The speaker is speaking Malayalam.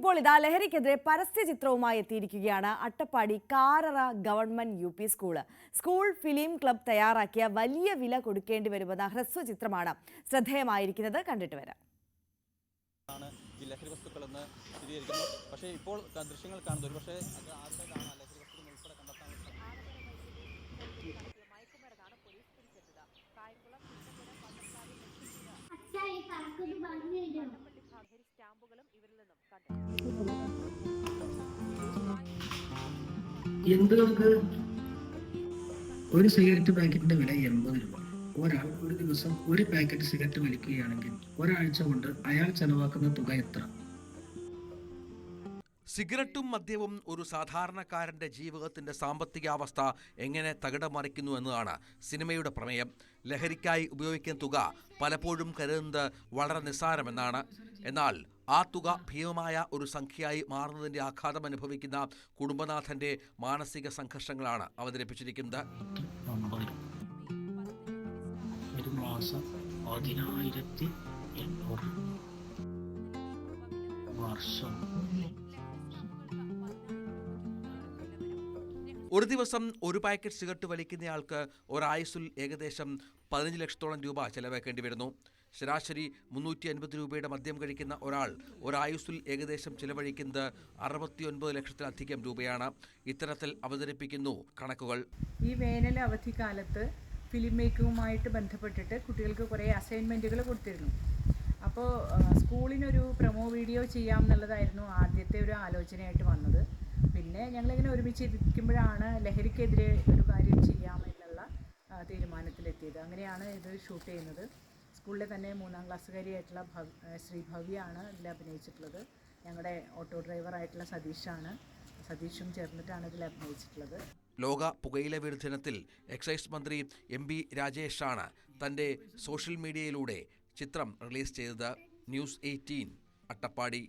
ഇപ്പോൾ ഇതാ ലഹരിക്കെതിരെ പരസ്യചിത്രവുമായി എത്തിയിരിക്കുകയാണ് Attappadi Karara government UP school. School film club തയ്യാറാക്കിയ വലിയ വില കൊടുക്കേണ്ടി വരുമെന്ന ഹ്രസ്വചിത്രമാണ് ശ്രദ്ധേയമായിരിക്കുന്നത്. കണ്ടിട്ട് വരാം. ലഹരി വസ്തുക്കളെന്ന് സ്ഥിരീകരിക്കുന്നു. പക്ഷേ ഇപ്പോൾ ദൃശ്യങ്ങൾ കാണുന്നത് പക്ഷേ അത് ആരുടേതാണ് ലഹരി വസ്തുക്കൾ ഉൾപ്പെടെ കണ്ടെത്താൻ എന്തുകൊണ്ട് ഒരു സിഗരറ്റ് പാക്കറ്റിന്റെ വില 80 രൂപ. ഒരാൾ ഒരു ദിവസം ഒരു പാക്കറ്റ് സിഗരറ്റ് വലിക്കുകയാണെങ്കിൽ ഒരാഴ്ച കൊണ്ട് അയാൾ ചെലവാക്കുന്ന തുക എത്ര? സിഗരറ്റും മദ്യവും ഒരു സാധാരണക്കാരൻ്റെ ജീവിതത്തിൻ്റെ സാമ്പത്തികാവസ്ഥ എങ്ങനെ തകിടം മറിക്കുന്നു എന്നതാണ് സിനിമയുടെ പ്രമേയം. ലഹരിക്കായി ഉപയോഗിക്കുന്ന തുക പലപ്പോഴും കരുതുന്നത് വളരെ നിസ്സാരമെന്നാണ്. എന്നാൽ ആ തുക ഭീമമായ ഒരു സംഖ്യയായി മാറുന്നതിൻ്റെ ആഘാതം അനുഭവിക്കുന്ന കുടുംബനാഥൻ്റെ മാനസിക സംഘർഷങ്ങളാണ് അവതരിപ്പിച്ചിരിക്കുന്നത്. ഒരു മാസം 10,800, വർഷം ഒരു ദിവസം ഒരു പാക്കറ്റ് സിഗരറ്റ് വലിക്കുന്നയാൾക്ക് ഒരായുസ്സിൽ ഏകദേശം 15 ലക്ഷത്തോളം രൂപ ചെലവാക്കേണ്ടി വരുന്നു. ശരാശരി 350 രൂപയുടെ മദ്യം കഴിക്കുന്ന ഒരാൾ ഒരായുസ്സിൽ ഏകദേശം ചിലവഴിക്കുന്നത് 69 ലക്ഷത്തിലധികം രൂപയാണ്. ഇത്തരത്തിൽ അവതരിപ്പിക്കുന്നു കണക്കുകൾ. ഈ വേനൽ അവധിക്കാലത്ത് ഫിലിം മേക്കിങ്ങുമായിട്ട് ബന്ധപ്പെട്ടിട്ട് കുട്ടികൾക്ക് കുറേ അസൈൻമെൻറ്റുകൾ കൊടുത്തിരുന്നു. അപ്പോൾ സ്കൂളിനൊരു പ്രൊമോ വീഡിയോ ചെയ്യാം എന്നുള്ളതായിരുന്നു ആദ്യത്തെ ഒരു ആലോചനയായിട്ട് വന്നത്. പിന്നെ ഞങ്ങളിങ്ങനെ ഒരുമിച്ചിരിക്കുമ്പോഴാണ് ലഹരിക്കെതിരെ ഒരു കാര്യം ചെയ്യാം എന്നുള്ള തീരുമാനത്തിലെത്തിയത്. അങ്ങനെയാണ് ഇത് ഷൂട്ട് ചെയ്യുന്നത്. സ്കൂളിലെ തന്നെ 3ാം ക്ലാസ്സുകാരിയായിട്ടുള്ള ശ്രീ ഭവ്യാണ് ഇതിൽ അഭിനയിച്ചിട്ടുള്ളത്. ഞങ്ങളുടെ ഓട്ടോ ഡ്രൈവറായിട്ടുള്ള സതീഷും ചേർന്നിട്ടാണ് ഇതിൽ അഭിനയിച്ചിട്ടുള്ളത്. ലോക പുകയില വിരുദ്ധ ദിനത്തിൽ എക്സൈസ് മന്ത്രി MB രാജേഷാണ് തൻ്റെ സോഷ്യൽ മീഡിയയിലൂടെ ചിത്രം റിലീസ് ചെയ്തത്. ന്യൂസ് 18 അട്ടപ്പാടി.